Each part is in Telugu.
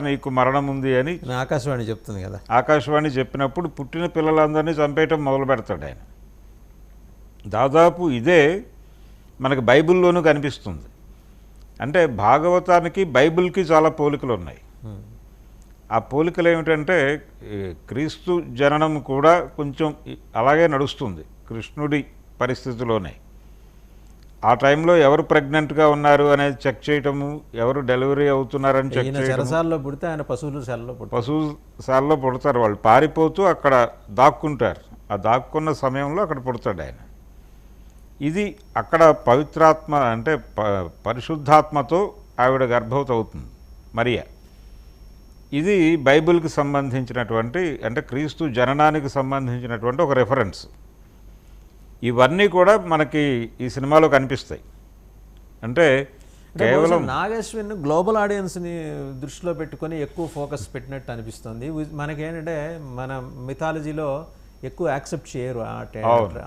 నీకు మరణం ఉంది అని ఆకాశవాణి చెప్తుంది కదా. ఆకాశవాణి చెప్పినప్పుడు పుట్టిన పిల్లలందరినీ చంపేయటం మొదలు పెడతాడు ఆయన. దాదాపు ఇదే మనకు బైబిల్లోనూ కనిపిస్తుంది. అంటే భాగవతానికి బైబిల్కి చాలా పోలికలు ఉన్నాయి. ఆ పోలికలు ఏమిటంటే క్రీస్తు జననం కూడా కొంచెం అలాగే నడుస్తుంది కృష్ణుడి పరిస్థితిలోనే. ఆ టైంలో ఎవరు ప్రెగ్నెంట్గా ఉన్నారు అనేది చెక్ చేయటము, ఎవరు డెలివరీ అవుతున్నారని చెక్ చేయడం. చెరసాల్లో పుడితే ఆయన పశువుశాలలో పుడతారు. వాళ్ళు పారిపోతూ అక్కడ దాక్కుంటారు. ఆ దాక్కున్న సమయంలో అక్కడ పుడతాడు ఆయన. ఇది అక్కడ పవిత్రాత్మ అంటే పరిశుద్ధాత్మతో ఆవిడ గర్భవతి అవుతుంది మరియా. ఇది బైబిల్కి సంబంధించినటువంటి అంటే క్రీస్తు జననానికి సంబంధించినటువంటి ఒక రెఫరెన్స్. ఇవన్నీ కూడా మనకి ఈ సినిమాలో కనిపిస్తాయి. అంటే కేవలం నాగేశ్వరిని గ్లోబల్ ఆడియన్స్ని దృష్టిలో పెట్టుకొని ఎక్కువ ఫోకస్ పెట్టినట్టు అనిపిస్తుంది. మనకేంటంటే మన మిథాలజీలో ఎక్కువ యాక్సెప్ట్ చేయరు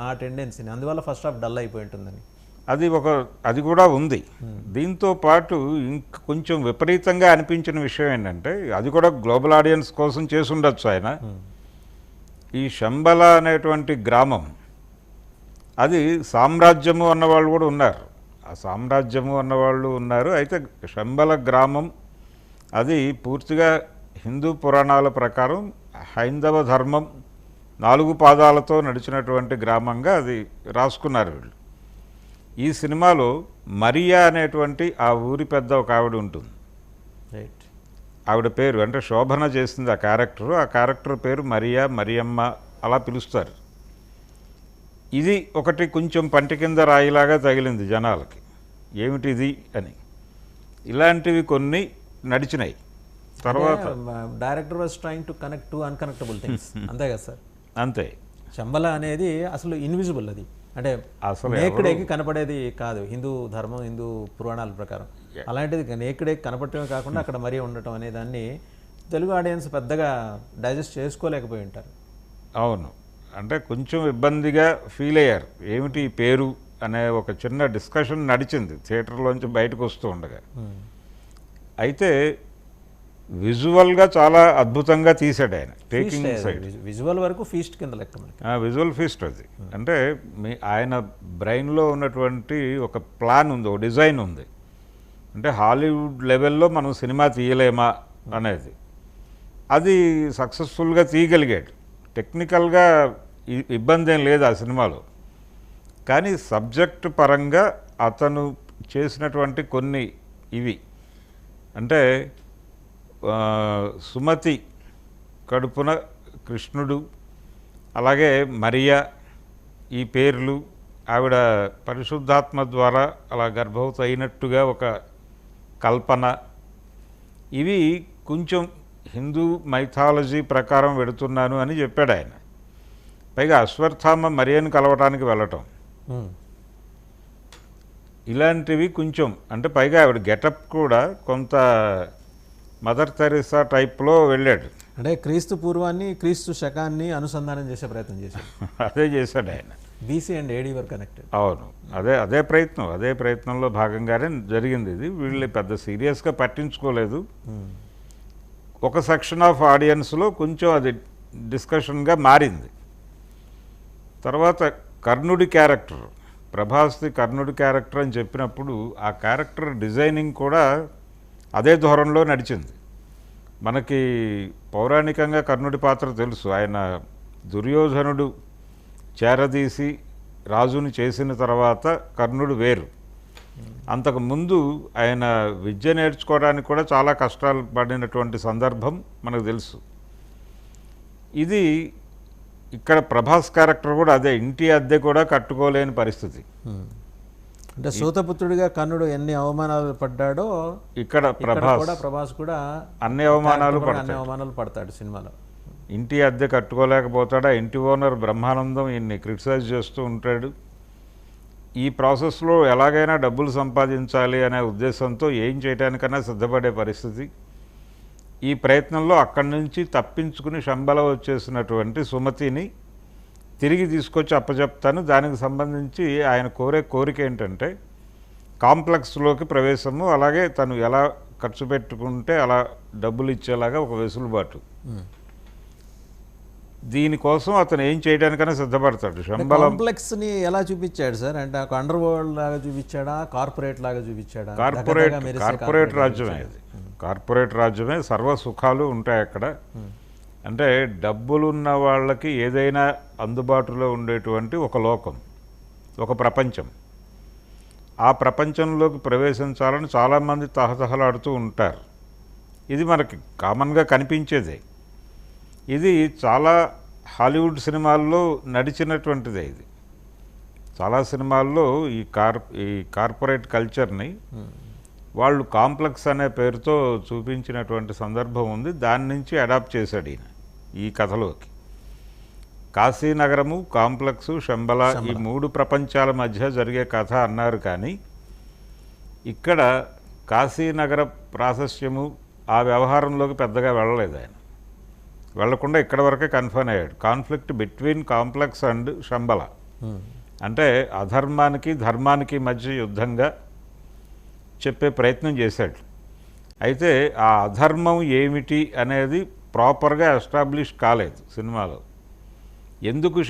ఆ టెండెన్సీని, అందువల్ల ఫస్ట్ హాఫ్ డల్ అయిపోయి ఉంటుందని అది కూడా ఉంది. దీంతో పాటు ఇంక కొంచెం విపరీతంగా అనిపించిన విషయం ఏంటంటే అది కూడా గ్లోబల్ ఆడియన్స్ కోసం చేసుండొచ్చు ఆయన. ఈ శంబల అనేటువంటి గ్రామం అది సామ్రాజ్యము అన్నవాళ్ళు కూడా ఉన్నారు. ఆ సామ్రాజ్యము అన్నవాళ్ళు ఉన్నారు. అయితే శంబల గ్రామం అది పూర్తిగా హిందూ పురాణాల ప్రకారం హైందవ ధర్మం 4 పాదాలతో నడిచినటువంటి గ్రామంగా అది రాసుకున్నారు వీళ్ళు. ఈ సినిమాలో మరియా అనేటువంటి ఆ ఊరి పెద్ద ఒక ఆవిడ ఉంటుంది. ఆవిడ పేరు అంటే శోభన చేసింది ఆ క్యారెక్టర్ పేరు మరియా, మరియమ్మ అలా పిలుస్తారు. ఇది ఒకటి కొంచెం పంటి కింద రాయిలాగా తగిలింది జనాలకి, ఏమిటిది అని. ఇలాంటివి కొన్ని నడిచినాయి. తర్వాత director was trying to connect to unconnectable things. అంతే కదా సార్? అంతే. శంబల అనేది అసలు ఇన్విజిబుల్, అది అంటే అసలు నేకుడేకి కనపడేది కాదు హిందూ ధర్మం, హిందూ పురాణాల ప్రకారం. అలాంటిది నేకుడేకి కనపడటమే కాకుండా అక్కడ మరీ ఉండటం అనే దాన్ని తెలుగు ఆడియన్స్ పెద్దగా డైజెస్ట్ చేసుకోలేకపోయి ఉంటారు. అవును, అంటే కొంచెం ఇబ్బందిగా ఫీల్ అయ్యారు. ఏమిటి ఈ పేరు అనే ఒక చిన్న డిస్కషన్ నడిచింది థియేటర్లోంచి బయటకు వస్తూ ఉండగా. అయితే విజువల్గా చాలా అద్భుతంగా తీసాడు ఆయన. టేకింగ్ సైడ్ విజువల్ వరకు ఫీస్ట్ కింద లెక్క, విజువల్ ఫీస్ట్ అది. అంటే ఆయన బ్రెయిన్లో ఉన్నటువంటి ఒక ప్లాన్ ఉంది, ఒక డిజైన్ ఉంది. అంటే హాలీవుడ్ లెవెల్లో మనం సినిమా తీయలేమా అనేది, అది సక్సెస్ఫుల్గా తీయగలిగాడు. టెక్నికల్గా ఇబ్బంది ఏం లేదు ఆ సినిమాలో. కానీ సబ్జెక్ట్ పరంగా అతను చేసినటువంటి కొన్ని ఇవి అంటే సుమతి కడుపున కృష్ణుడు, అలాగే మరియా ఈ పేర్లు, ఆవిడ పరిశుద్ధాత్మ ద్వారా అలా గర్భవతి అయినట్టుగా ఒక కల్పన, ఇవి కొంచెం హిందూ మైథాలజీ ప్రకారం వెడుతున్నాను అని చెప్పాడు ఆయన. పైగా అశ్వత్థామ మరియను కలవటానికి వెళ్ళటం, ఇలాంటివి కొంచెం అంటే పైగా ఆవిడ గెటప్ కూడా కొంత మదర్ తెరెసా టైప్లో వెళ్ళాడు. అంటే క్రీస్తు పూర్వాన్ని క్రీస్తు శకాన్ని అనుసంధానం చేసే ప్రయత్నం చేశాడు. అదే చేశాడు ఆయన. BC and AD were connected. అవును, అదే ప్రయత్నంలో భాగంగానే జరిగింది ఇది. వీళ్ళు పెద్ద సీరియస్గా పట్టించుకోలేదు. ఒక సెక్షన్ ఆఫ్ ఆడియన్స్లో కొంచెం అది డిస్కషన్గా మారింది. తర్వాత కర్ణుడి క్యారెక్టర్, ప్రభాస్ది కర్ణుడి క్యారెక్టర్ అని చెప్పినప్పుడు ఆ క్యారెక్టర్ డిజైనింగ్ కూడా అదే ధోరణిలో నడిచింది. మనకి పౌరాణికంగా కర్ణుడి పాత్ర తెలుసు. ఆయన దుర్యోధనుడు చేరదీసి రాజుని చేసిన తర్వాత కర్ణుడు వేరు. అంతకుముందు ఆయన విద్య నేర్చుకోవడానికి కూడా చాలా కష్టాలు పడినటువంటి సందర్భం మనకు తెలుసు. ఇది ఇక్కడ ప్రభాస్ క్యారెక్టర్ కూడా అదే, ఇంటి అద్దె కూడా కట్టుకోలేని పరిస్థితి. అంటే సూతపుత్రుడిగా కర్ణుడు ఎన్ని అవమానాలు పడ్డాడో ఇక్కడ ప్రభాస్ కూడా అన్ని అవమానాలు పడతాడు సినిమాలో. ఇంటి అద్దె కట్టుకోలేకపోతాడు. ఆ ఇంటి ఓనర్ బ్రహ్మానందం ఈయన్ని క్రిటిసైజ్ చేస్తూ ఉంటాడు. ఈ ప్రాసెస్లో ఎలాగైనా డబ్బులు సంపాదించాలి అనే ఉద్దేశంతో ఏం చేయడానికన్నా సిద్ధపడే పరిస్థితి. ఈ ప్రయత్నంలో అక్కడి నుంచి తప్పించుకుని శంబల వచ్చేసినటువంటి సుమతిని తిరిగి తీసుకొచ్చి అప్పచెప్తాను. దానికి సంబంధించి ఆయన కోరిక ఏంటంటే కాంప్లెక్స్లోకి ప్రవేశము, అలాగే తను ఎలా ఖర్చు పెట్టుకుంటే అలా డబ్బులు ఇచ్చేలాగా ఒక వెసులుబాటు. దీనికోసం అతను ఏం చేయడానికైనా సిద్ధపడతాడు. శంబలం కాంప్లెక్స్ని ఎలా చూపించాడు సార్? అంటే ఒక అండర్ వరల్డ్ లాగా చూపించాడా, కార్పొరేట్ లాగా చూపించాడా? కార్పొరేట్ రాజ్యమే అది. కార్పొరేట్ రాజ్యమే, సర్వ సుఖాలు ఉంటాయి అక్కడ. అంటే డబ్బులున్న వాళ్ళకి ఏదైనా అందుబాటులో ఉండేటువంటి ఒక లోకం, ఒక ప్రపంచం. ఆ ప్రపంచంలోకి ప్రవేశించాలని చాలామంది తహతహలాడుతూ ఉంటారు. ఇది మనకి కామన్గా కనిపించేదే. ఇది చాలా హాలీవుడ్ సినిమాల్లో నడిచినటువంటిదే. ఇది చాలా సినిమాల్లో ఈ కార్పొరేట్ కల్చర్ని వాళ్ళు కాంప్లెక్స్ అనే పేరుతో చూపించినటువంటి సందర్భం ఉంది. దాని నుంచి అడాప్ట్ చేశాడు ఈయన ఈ కథలోకి. కాశీనగరము, కాంప్లెక్సు, శంబల, ఈ 3 ప్రపంచాల మధ్య జరిగే కథ అన్నారు. కానీ ఇక్కడ కాశీనగర ప్రాశస్యము ఆ వ్యవహారంలోకి పెద్దగా వెళ్ళలేదు ఆయన. వెళ్లకుండా ఇక్కడ వరకే కన్ఫర్మ్ అయ్యాడు. Conflict between complex and Shambhala అంటే అధర్మానికి ధర్మానికి మధ్య యుద్ధంగా చెప్పే ప్రయత్నం చేశాడు. అయితే ఆ అధర్మం ఏమిటి అనేది ప్రాపర్గా ఎస్టాబ్లిష్ కాలేదు సినిమాలో. ఎందుకు